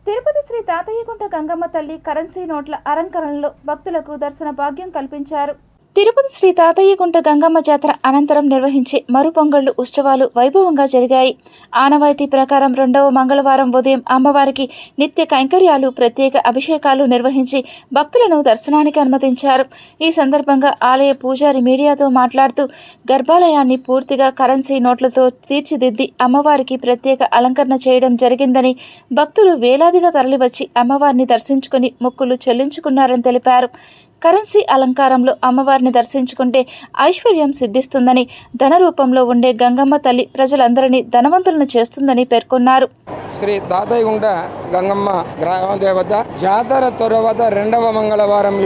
తిరుపతి శ్రీ తాతయ్యగుంట గంగమ్మ తల్లి కరెన్సీ నోట్ల అలంకరణలో భక్తులకు దర్శన భాగ్యం కల్పించారు. తిరుపతి శ్రీ తాతయ్యగుంట గంగమ్మ జాతర అనంతరం నిర్వహించే మరుపొంగళ్ళు ఉత్సవాలు వైభవంగా జరిగాయి. ఆనవాయితీ ప్రకారం 2వ మంగళవారం ఉదయం అమ్మవారికి నిత్య కైంకర్యాలు, ప్రత్యేక అభిషేకాలు నిర్వహించి భక్తులను దర్శనానికి అనుమతించారు. ఈ సందర్భంగా ఆలయ పూజారి మీడియాతో మాట్లాడుతూ, గర్భాలయాన్ని పూర్తిగా కరెన్సీ నోట్లతో తీర్చిదిద్ది అమ్మవారికి ప్రత్యేక అలంకరణ చేయడం జరిగిందని, భక్తులు వేలాదిగా తరలివచ్చి అమ్మవారిని దర్శించుకుని మొక్కులు చెల్లించుకున్నారని తెలిపారు. కరెన్సీ అలంకారంలో అమ్మవారిని దర్శించుకుంటే ఐశ్వర్యం సిద్ధిస్తుందని, ధన రూపంలో ఉండే గంగమ్మ తల్లి ప్రజలందరినీ ధనవంతులను చేస్తుందని పేర్కొన్నారు. శ్రీ తాతయ్యగుంట గంగమ్మ గ్రామదేవత జాతర తర్వాత 2వ మంగళవారం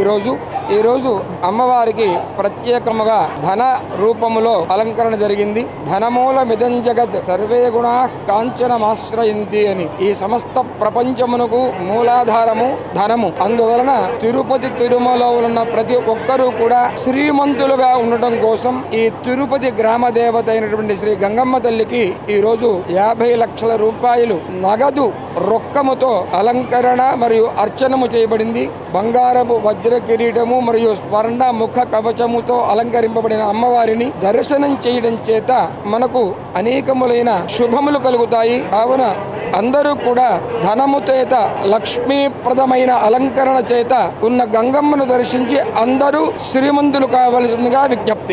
ఈరోజు అమ్మవారికి ప్రత్యేకముగా ధన రూపములో అలంకరణ జరిగింది. ధనమూల మిదం జగత్ సర్వే గుణా కాంచనమాశ్రయంతి అని, ఈ సమస్త ప్రపంచమునకు మూలాధారము ధనము. అందువలన తిరుపతి తిరుమలలో ఉన్న ప్రతి ఒక్కరూ కూడా శ్రీమంతులుగా ఉండటం కోసం ఈ తిరుపతి గ్రామ దేవత అయినటువంటి శ్రీ గంగమ్మ తల్లికి ఈరోజు 50 లక్షల రూపాయలు నగదు రొక్కముతో అలంకరణ మరియు అర్చనము చేయబడింది. బంగారపు వజ్ర కిరీటము మరియు స్వర్ణ ముఖ కవచముతో అలంకరింపబడిన అమ్మవారిని దర్శనం చేయడం చేత మనకు అనేకములైన శుభములు కలుగుతాయి. కావున అందరూ కూడా ధనము చేత, లక్ష్మీప్రదమైన అలంకరణ చేత ఉన్న గంగమ్మను దర్శించి అందరూ శ్రీమంతులు కావలసిందిగా విజ్ఞప్తి.